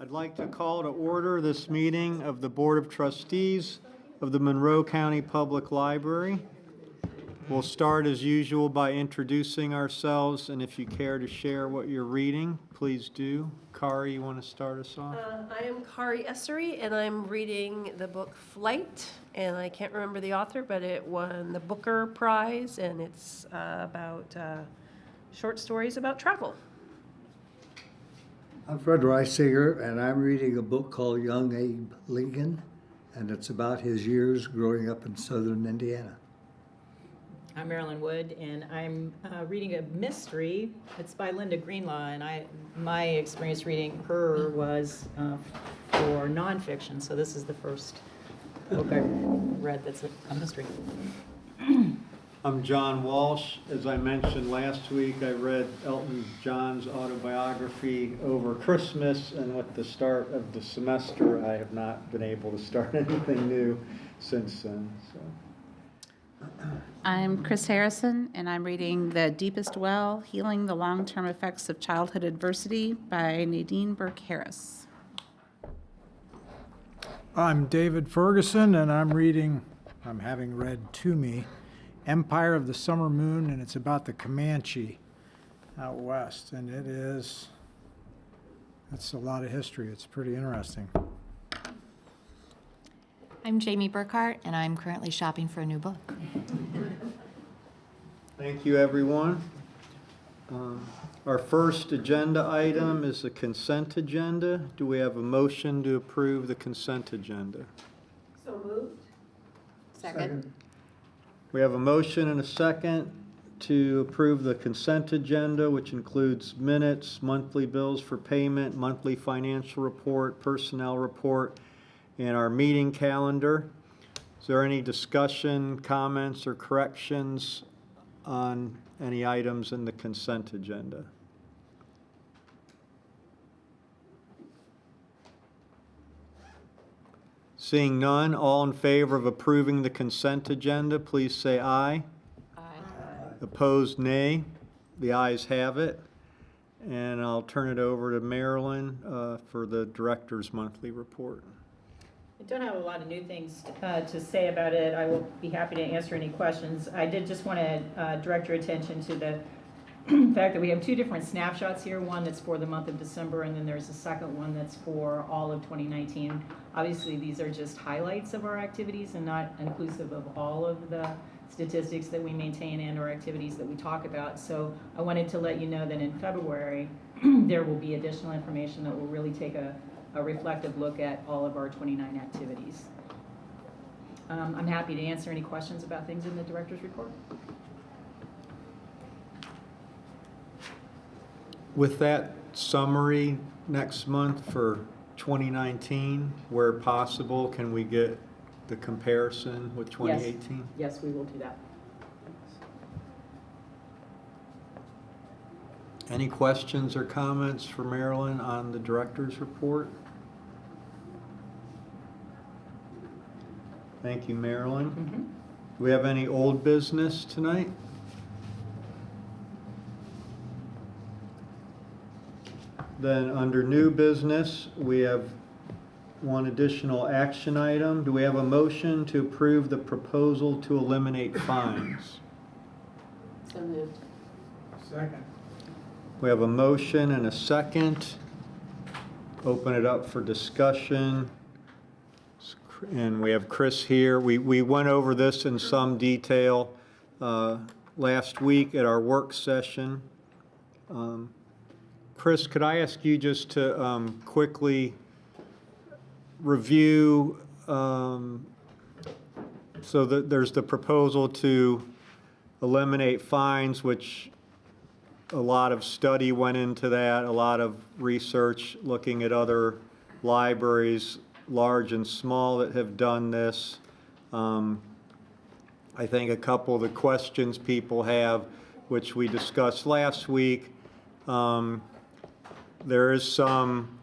I'd like to call to order this meeting of the Board of Trustees of the Monroe County Public Library. We'll start as usual by introducing ourselves, and if you care to share what you're reading, please do. Kari, you want to start us off? I am Kari Essery, and I'm reading the book Flight, and I can't remember the author, but it won the Booker Prize, and it's about short stories about travel. I'm Fred Reisinger, and I'm reading a book called Young Abe Lincoln, and it's about his years growing up in southern Indiana. I'm Marilyn Wood, and I'm reading a mystery. It's by Linda Greenlaw, and my experience reading her was for nonfiction, so this is the first book I read that's a mystery. I'm John Walsh. As I mentioned last week, I read Elton John's autobiography over Christmas, and with the start of the semester, I have not been able to start anything new since then. So. I'm Chris Harrison, and I'm reading The Deepest Well, Healing the Long-Term Effects of Childhood Adversity by Nadine Burke-Harris. I'm David Ferguson, and I'm having read to me, Empire of the Summer Moon, and it's about the Comanche out west, and it's a lot of history. It's pretty interesting. I'm Jamie Burkhart, and I'm currently shopping for a new book. Thank you, everyone. Our first agenda item is the consent agenda. Do we have a motion to approve the consent agenda? So moved. Second. We have a motion and a second to approve the consent agenda, which includes minutes, monthly bills for payment, monthly financial report, personnel report, and our meeting calendar. Is there any discussion, comments, or corrections on any items in the consent agenda? Seeing none, all in favor of approving the consent agenda, please say aye. Aye. Opposed, nay. The ayes have it. And I'll turn it over to Marilyn for the director's monthly report. I don't have a lot of new things to say about it. I will be happy to answer any questions. I did just want to direct your attention to the fact that we have two different snapshots here, one that's for the month of December, and then there's a second one that's for all of 2019. Obviously, these are just highlights of our activities and not inclusive of all of the statistics that we maintain and our activities that we talk about. So I wanted to let you know that in February, there will be additional information that will really take a reflective look at all of our 29 activities. I'm happy to answer any questions about things in the director's report. With that summary next month for 2019, where possible, can we get the comparison with 2018? Yes, we will do that. Any questions or comments for Marilyn on the director's report? Thank you, Marilyn. Mm-hmm. Do we have any old business tonight? Then under new business, we have one additional action item. Do we have a motion to approve the proposal to eliminate fines? So moved. Second. We have a motion and a second. Open it up for discussion. And we have Chris here. We went over this in some detail last week at our work session. Chris, could I ask you just to quickly review, so that there's the proposal to eliminate fines, which a lot of study went into that, a lot of research looking at other libraries, large and small, that have done this. I think a couple of the questions people have, which we discussed last week, there is some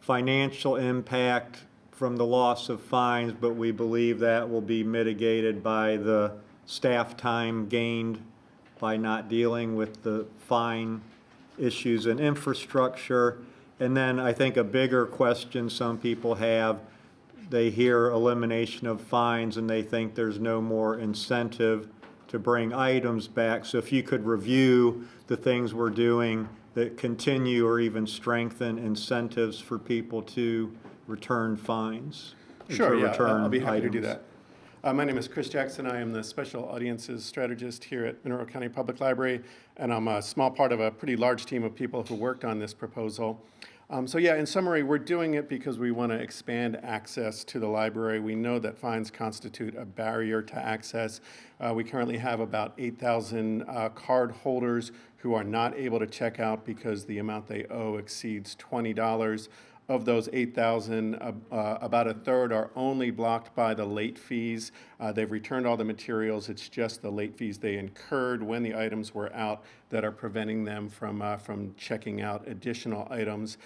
financial impact from the loss of fines, but we believe that will be mitigated by the staff time gained by not dealing with the fine issues and infrastructure. And then I think a bigger question some people have, they hear elimination of fines and they think there's no more incentive to bring items back. So if you could review the things we're doing that continue or even strengthen incentives for people to return fines. Sure, to yeah, return I'll be happy to do items. that. My name is Chris Jackson. I am the Special Audiences Strategist here at Monroe County Public Library, and I'm a small part of a pretty large team of people who worked on this proposal. So yeah, in summary, we're doing it because we want to expand access to the library. We know that fines constitute a barrier to access. We currently have about 8,000 card holders who are not able to check out because the amount they owe exceeds $20. Of those 8,000, about a third are only blocked by the late fees. They've returned all the materials. It's just the late fees they incurred when the items were out that are preventing them from checking out additional items.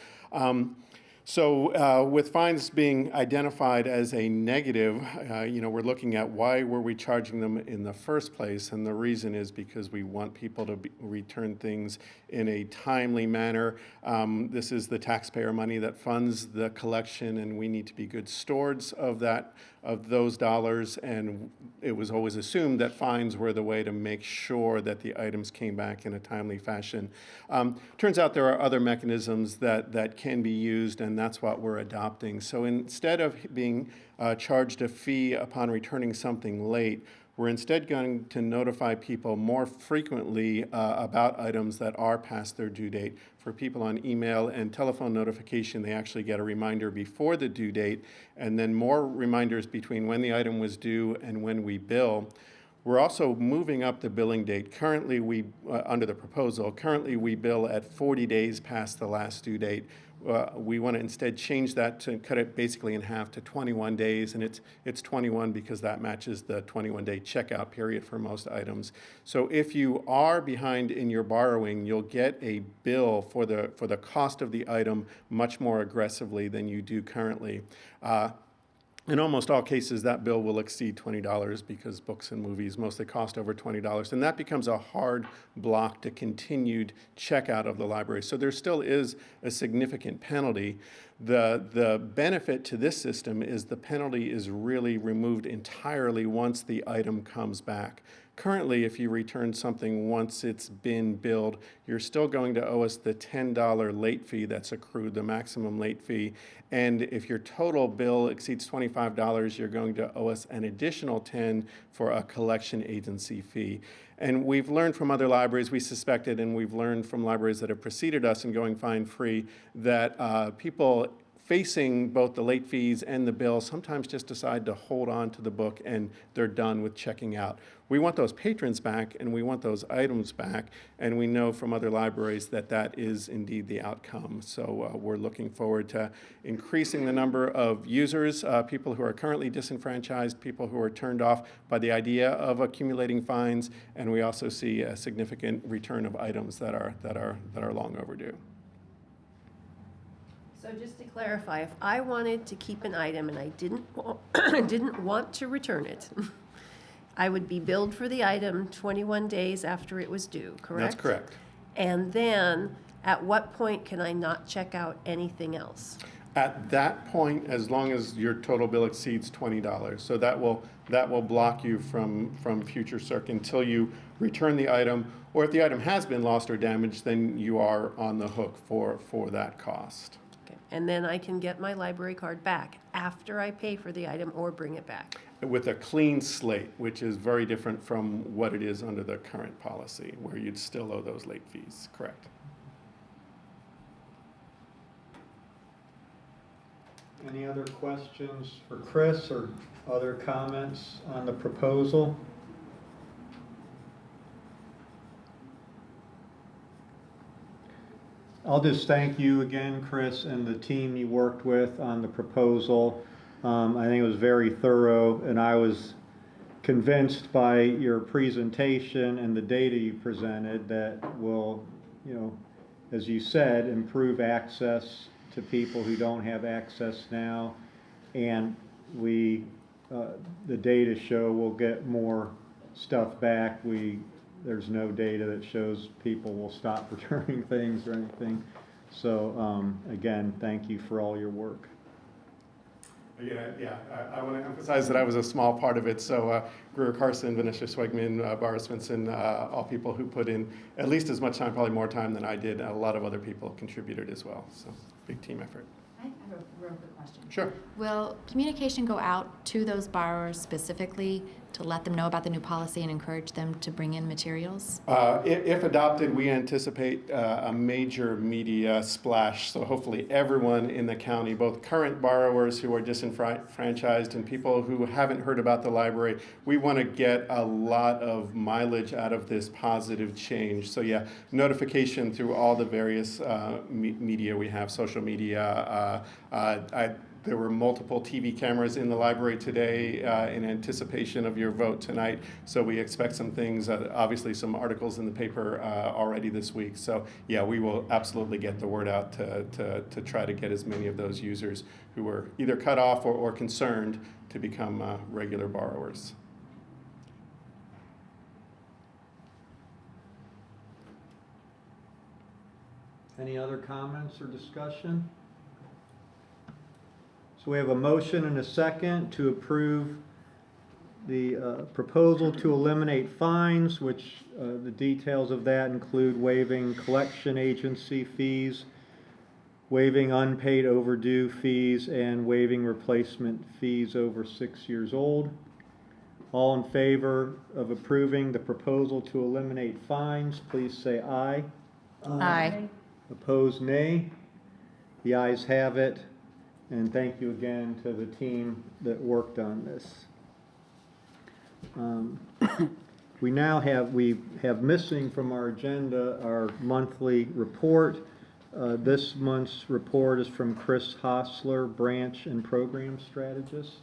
So with fines being identified as a negative, we're looking at why were we charging them in the first place, and the reason is because we want people to return things in a timely manner. This is the taxpayer money that funds the collection, and we need to be good stewards of those dollars, and it was always assumed that fines were the way to make sure that the items came back in a timely fashion. Turns out there are other mechanisms that can be used, and that's what we're adopting. So instead of being charged a fee upon returning something late, we're instead going to notify people more frequently about items that are past their due date. For people on email and telephone notification, they actually get a reminder before the due date, and then more reminders between when the item was due and when we bill. We're also moving up the billing date. Currently, under the proposal, we bill at 40 days past the last due date. We want to instead change that to cut it basically in half to 21 days, and it's 21 because that matches the 21-day checkout period for most items. So if you are behind in your borrowing, you'll get a bill for the cost of the item much more aggressively than you do currently. In almost all cases, that bill will exceed $20 because books and movies mostly cost over $20, and that becomes a hard block to continued checkout of the library. So there still is a significant penalty. The benefit to this system is the penalty is really removed entirely once the item comes back. Currently, if you return something once it's been billed, you're still going to owe us the $10 late fee that's accrued, the maximum late fee. And if your total bill exceeds $25, you're going to owe us an additional $10 for a collection agency fee. And we've learned from other libraries, we suspected, and we've learned from libraries that have preceded us in going fine-free, that people facing both the late fees and the bill sometimes just decide to hold on to the book and they're done with checking out. We want those patrons back and we want those items back, and we know from other libraries that that is indeed the outcome. So we're looking forward to increasing the number of users, people who are currently disenfranchised, people who are turned off by the idea of accumulating fines, and we also see a significant return of items that are long overdue. So just to clarify, if I wanted to keep an item and I didn't want to return it, I would be billed for the item 21 days after it was due, correct? That's correct. And then, at what point can I not check out anything else? At that point, as long as your total bill exceeds $20, so that will block you from future circ until you return the item, or if the item has been lost or damaged, then you are on the hook for that cost. Okay. And then I can get my library card back after I pay for the item or bring it back. With a clean slate, which is very different from what it is under the current policy, where you'd still owe those late fees, correct? Any other questions for Chris or other comments on the proposal? I'll just thank you again, Chris, and the team you worked with on the proposal. I think it was very thorough, and I was convinced by your presentation and the data you presented that will, as you said, improve access to people who don't have access now. And the data show we'll get more stuff back. There's no data that shows people will stop returning things or anything. So, again, thank you for all your work. Again, I want to emphasize that I was a small part of it. So Greer Carson, Vanessa Swegman, Barbara Svensson, all people who put in at least as much time, probably more time than I did. A lot of other people contributed as well. So big team effort. I have a real quick question. Sure. Will communication go out to those borrowers specifically to let them know about the new policy and encourage them to bring in materials? If adopted, we anticipate a major media splash. So hopefully everyone in the county, both current borrowers who are disenfranchised and people who haven't heard about the library, we want to get a lot of mileage out of this positive change. So yeah, notification through all the various media we have, social media. There were multiple TV cameras in the library today in anticipation of your vote tonight. So we expect some things, obviously some articles in the paper already this week. So yeah, we will absolutely get the word out to try to get as many of those users who were either cut off or concerned to become regular borrowers. Any other comments or discussion? So we have a motion and a second to approve the proposal to eliminate fines, which the details of that include waiving collection agency fees, waiving unpaid overdue fees, and waiving replacement fees over 6 years old. All in favor of approving the proposal to eliminate fines, please say aye. Aye. Opposed, nay. The ayes have it. And thank you again to the team that worked on this. We have missing from our agenda our monthly report. This month's report is from Chris Hostler, Branch and Program Strategist.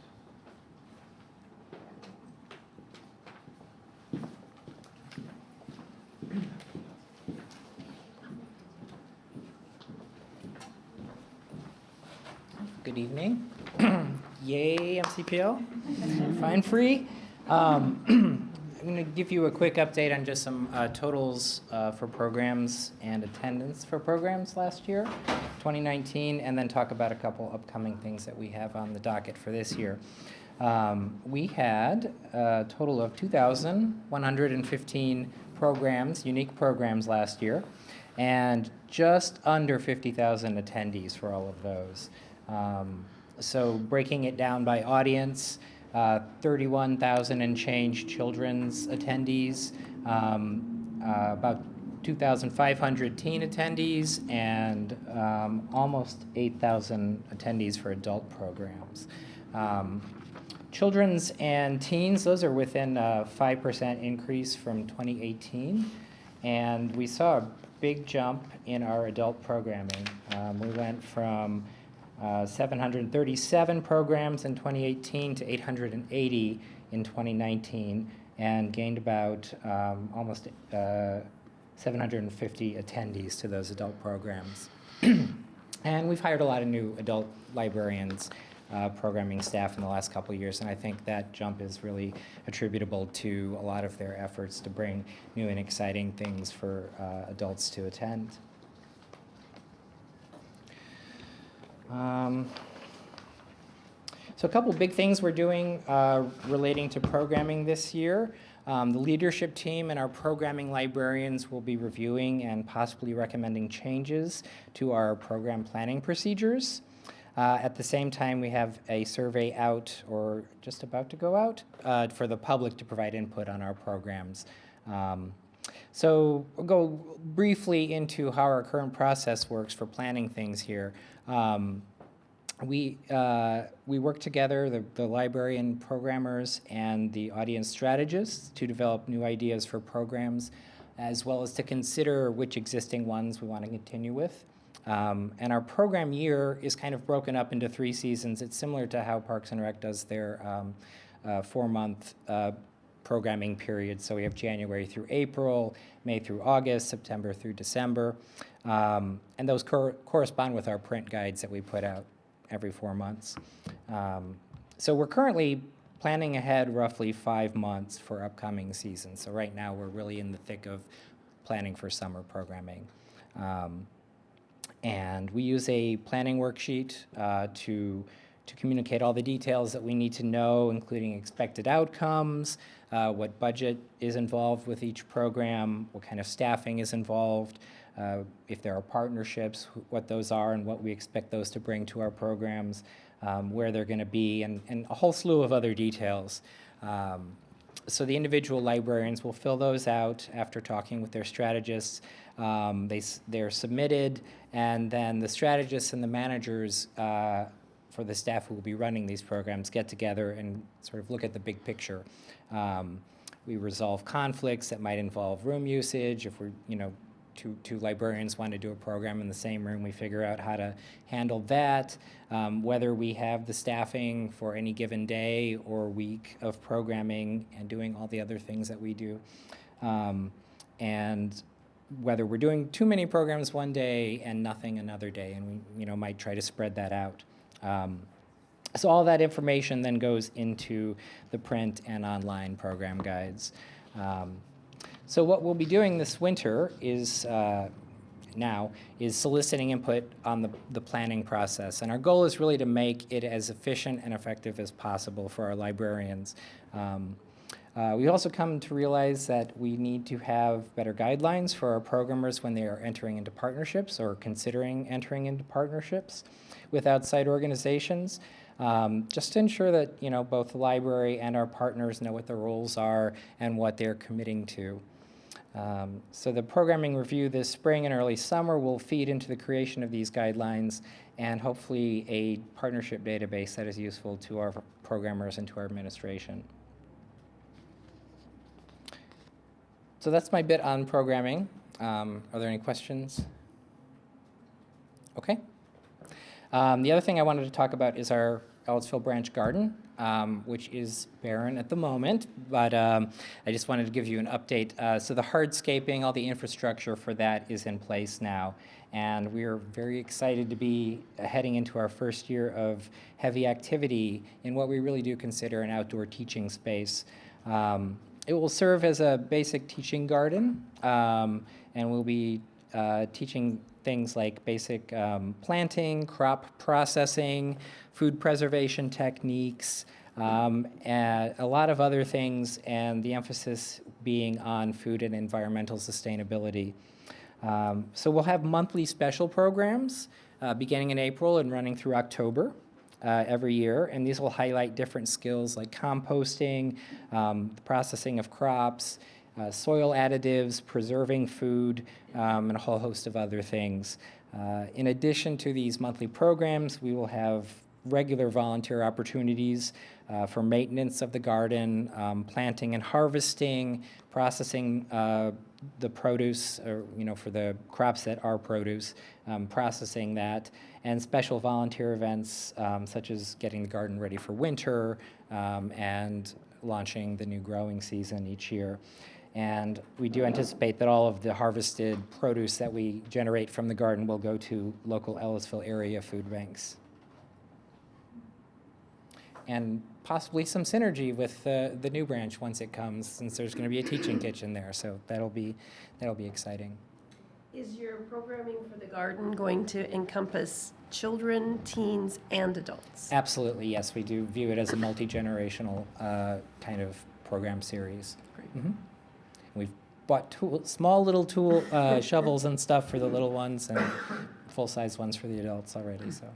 Good evening. Yay, MCPL. Fine free. I'm going to give you a quick update on just some totals for programs and attendance for programs last year, 2019, and then talk about a couple upcoming things that we have on the docket for this year. We had a total of 2,115 programs, unique programs last year, and just under 50,000 attendees for all of those. So breaking it down by audience, 31,000 and change children's attendees, about 2,500 teen attendees, and almost 8,000 attendees for adult programs. Children's and teens, those are within a 5% increase from 2018, and we saw a big jump in our adult programming. We went from 737 programs in 2018 to 880 in 2019, and gained about almost 750 attendees to those adult programs. And we've hired a lot of new adult librarians, programming staff in the last couple of years, and I think that jump is really attributable to a lot of their efforts to bring new and exciting things for adults to attend. So a couple big things we're doing relating to programming this year. The leadership team and our programming librarians will be reviewing and possibly recommending changes to our program planning procedures. At the same time, we have a survey out, or just about to go out, for the public to provide input on our programs. So we'll go briefly into how our current process works for planning things here. We work together, the librarian programmers and the audience strategists, to develop new ideas for programs, as well as to consider which existing ones we want to continue with. And our program year is kind of broken up into 3 seasons. It's similar to how Parks and Rec does their 4-month programming period. So we have January through April, May through August, September through December. And those correspond with our print guides that we put out every 4 months. So we're currently planning ahead roughly 5 months for upcoming seasons. So right now we're really in the thick of planning for summer programming. And we use a planning worksheet to communicate all the details that we need to know, including expected outcomes, what budget is involved with each program, what kind of staffing is involved, if there are partnerships, what those are and what we expect those to bring to our programs, where they're going to be, and a whole slew of other details. So the individual librarians will fill those out after talking with their strategists. They're submitted, and then the strategists and the managers for the staff who will be running these programs get together and sort of look at the big picture. We resolve conflicts that might involve room usage. If we're, two librarians want to do a program in the same room, we figure out how to handle that. Whether we have the staffing for any given day or week of programming and doing all the other things that we do. And whether we're doing too many programs one day and nothing another day, and we might try to spread that out. So all that information then goes into the print and online program guides. So what we'll be doing this winter is soliciting input on the planning process. And our goal is really to make it as efficient and effective as possible for our librarians. We also come to realize that we need to have better guidelines for our programmers when they are entering into partnerships or considering entering into partnerships with outside organizations, just to ensure that both the library and our partners know what their roles are and what they're committing to. So the programming review this spring and early summer will feed into the creation of these guidelines and hopefully a partnership database that is useful to our programmers and to our administration. So that's my bit on programming. Are there any questions? Okay. The other thing I wanted to talk about is our Ellettsville Branch Garden, which is barren at the moment, but I just wanted to give you an update. So the hardscaping, all the infrastructure for that is in place now, and we are very excited to be heading into our first year of heavy activity in what we really do consider an outdoor teaching space. It will serve as a basic teaching garden, and we'll be teaching things like basic planting, crop processing, food preservation techniques, and a lot of other things, and the emphasis being on food and environmental sustainability. So we'll have monthly special programs beginning in April and running through October every year, and these will highlight different skills like composting, the processing of crops, soil additives, preserving food, and a whole host of other things. In addition to these monthly programs, we will have regular volunteer opportunities for maintenance of the garden, planting and harvesting, processing the produce, or, for the crops that are produce, processing that, and special volunteer events such as getting the garden ready for winter and launching the new growing season each year. And we do anticipate that all of the harvested produce that we generate from the garden will go to local Ellettsville area food banks. And possibly some synergy with the new branch once it comes, since there's going to be a teaching kitchen there. So that'll be exciting. Is your programming for the garden going to encompass children, teens, and adults? Absolutely, yes. We do view it as a multi-generational kind of program series. Great. Mm-hmm. We've bought small little tool shovels and stuff for the little ones, and full-size ones for the adults already. So.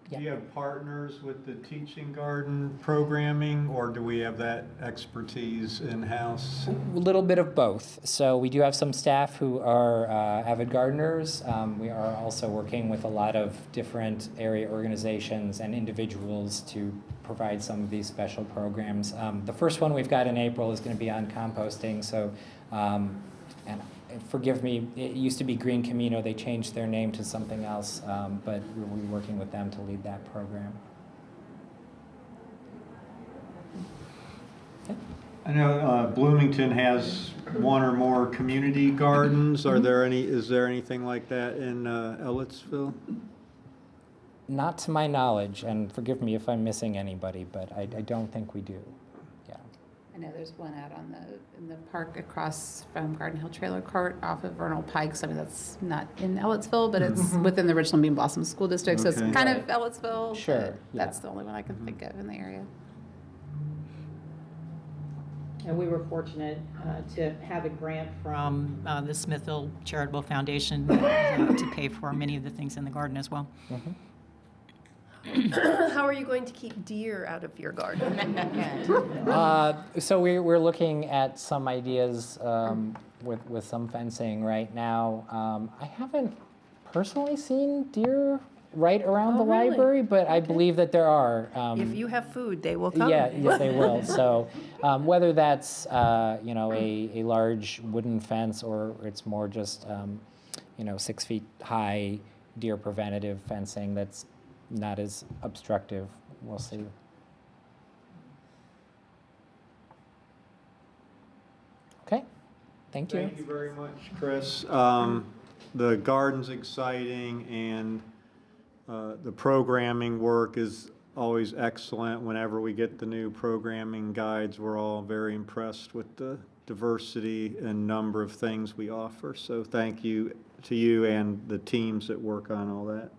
Do you have partners with the teaching garden programming, or do we have that expertise in-house? A little bit of both. So we do have some staff who are avid gardeners. We are also working with a lot of different area organizations and individuals to provide some of these special programs. The first one we've got in April is going to be on composting. So, and forgive me, it used to be Green Camino. They changed their name to something else, but we'll be working with them to lead that program. Okay. I know Bloomington has one or more community gardens. Is there anything like that in Ellettsville? Not to my knowledge, and forgive me if I'm missing anybody, but I don't think we do. Yeah. I know there's one out in the park across from Garden Hill Trailer Court off of Vernal Pikes. I mean, that's not in Ellettsville, but it's within the original Bean Blossom School District, so it's Okay. kind of Ellettsville. Sure, but yeah. That's the only one I can think of in the area. And we were fortunate to have a grant from the Smithville Charitable Foundation to pay for many of the things in the garden as well. How are you going to keep deer out of your garden? So we're looking at some ideas with some fencing right now. I haven't personally seen deer right around Oh, the really? library, but I believe that there are. If you have food, they will come. Yeah, they will. So whether that's a large wooden fence or it's more just 6 feet high deer preventative fencing that's not as obstructive, we'll see. Okay, thank you. Thank you very much, Chris. The garden's exciting, and the programming work is always excellent. Whenever we get the new programming guides, we're all very impressed with the diversity and number of things we offer. So thank you to you and the teams that work on all that.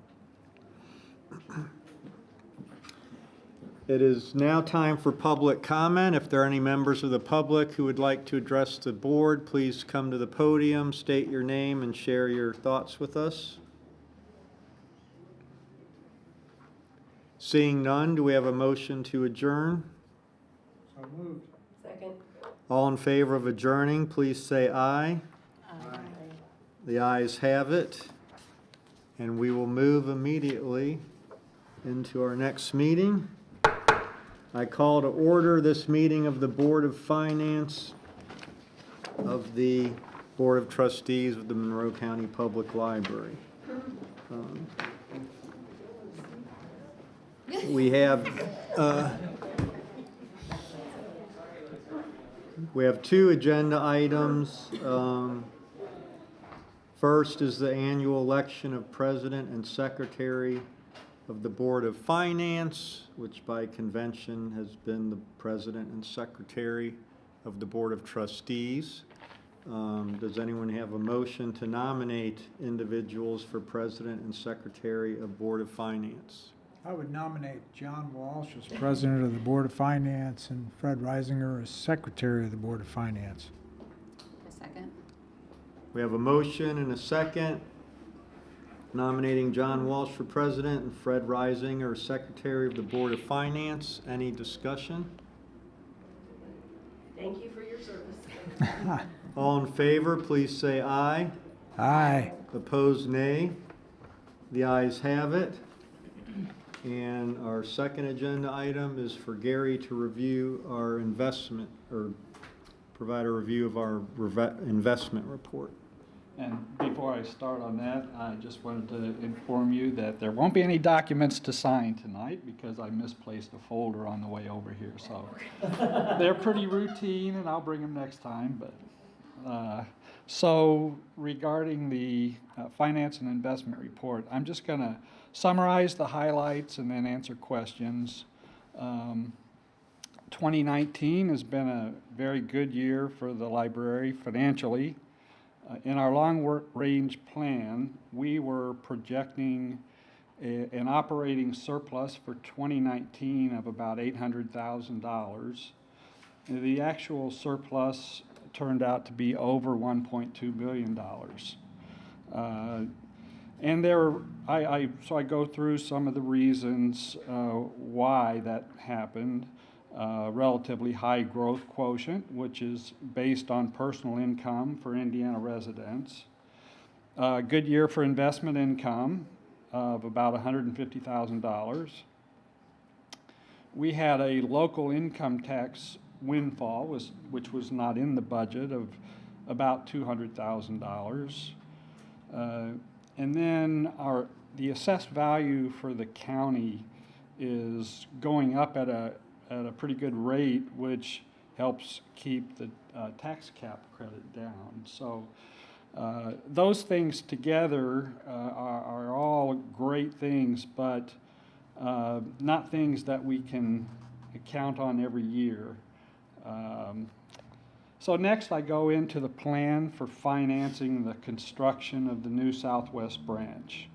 It is now time for public comment. If there are any members of the public who would like to address the board, please come to the podium, state your name, and share your thoughts with us. Seeing none, do we have a motion to adjourn? So moved. Second. All in favor of adjourning, please say aye. Aye. The ayes have it, and we will move immediately into our next meeting. I call to order this meeting of the Board of Finance of the Board of Trustees of the Monroe County Public Library. We have two agenda items. First is the annual election of President and Secretary of the Board of Finance, which by convention has been the President and Secretary of the Board of Trustees. Does anyone have a motion to nominate individuals for President and Secretary of Board of Finance? I would nominate John Walsh as President of the Board of Finance and Fred Reisinger as Secretary of the Board of Finance. A second. We have a motion and a second nominating John Walsh for President and Fred Reisinger as Secretary of the Board of Finance. Any discussion? Thank you for your service. All in favor, please say aye. Aye. Opposed, nay. The ayes have it. And our second agenda item is for Gary to review our investment, or provide a review of our investment report. And before I start on that, I just wanted to inform you that there won't be any documents to sign tonight because I misplaced a folder on the way over here. So they're pretty routine, and I'll bring them next time. But so regarding the finance and investment report, I'm just going to summarize the highlights and then answer questions. 2019 has been a very good year for the library financially. In our long-range plan, we were projecting an operating surplus for 2019 of about $800,000. The actual surplus turned out to be over $1.2 billion. And so I go through some of the reasons why that happened. Relatively high growth quotient, which is based on personal income for Indiana residents. Good year for investment income of about $150,000. We had a local income tax windfall, which was not in the budget, of about $200,000. And then the assessed value for the county is going up at a pretty good rate, which helps keep the tax cap credit down. So those things together are all great things, but not things that we can count on every year. So next I go into the plan for financing the construction of the new Southwest branch.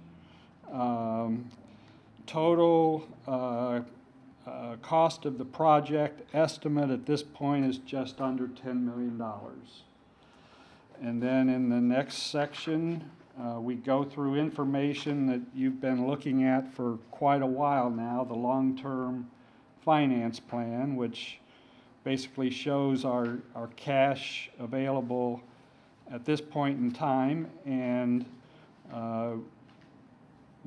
Total cost of the project estimate at this point is just under $10 million. And then in the next section, we go through information that you've been looking at for quite a while now, the long-term finance plan, which basically shows our cash available at this point in time and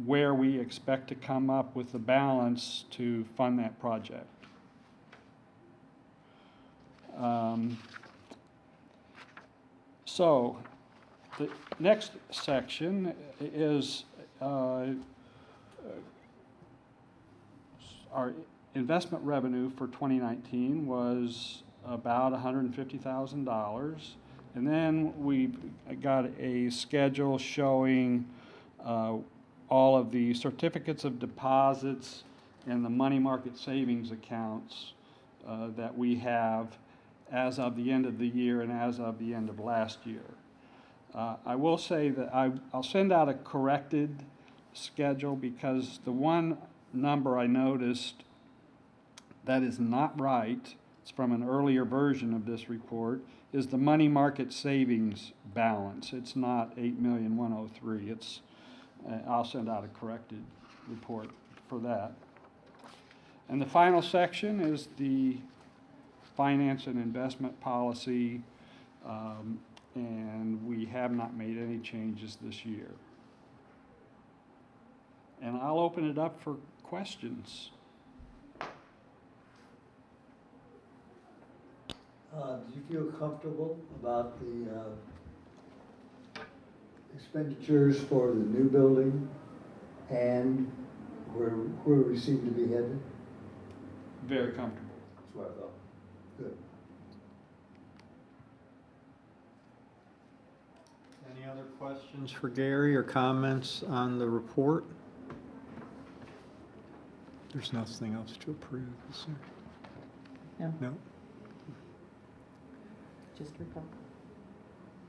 where we expect to come up with the balance to fund that project. So the next section is our investment revenue for 2019 was about $150,000. And then we got a schedule showing all of the certificates of deposits and the money market savings accounts that we have as of the end of the year and as of the end of last year. I will say that I'll send out a corrected schedule because the one number I noticed that is not right, it's from an earlier version of this report, is the money market savings balance. It's not 8,103,000. It's I'll send out a corrected report for that. And the final section is the finance and investment policy, and we have not made any changes this year. And I'll open it up for questions. Do you feel comfortable about the expenditures for the new building and where we seem to be headed? Very comfortable. That's what I thought. Good. Any other questions for Gary or comments on the report? There's nothing else to approve, is there? No. No? Just recall.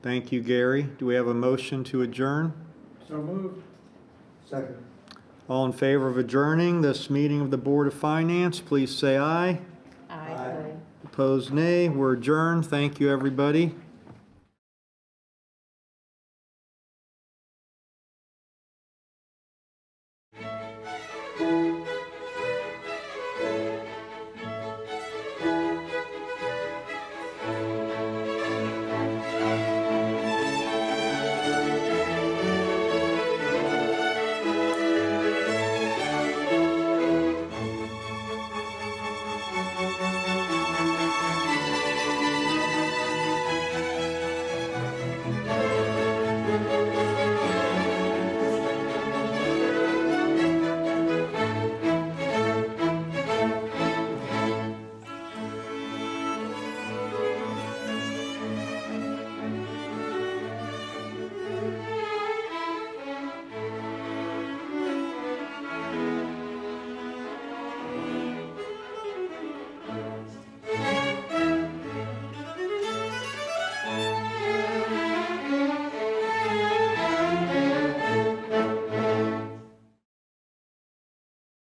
Thank you, Gary. Do we have a motion to adjourn? So moved. Second. All in favor of adjourning this meeting of the Board of Finance, please say aye. Aye. Opposed, nay. We're adjourned. Thank you, everybody.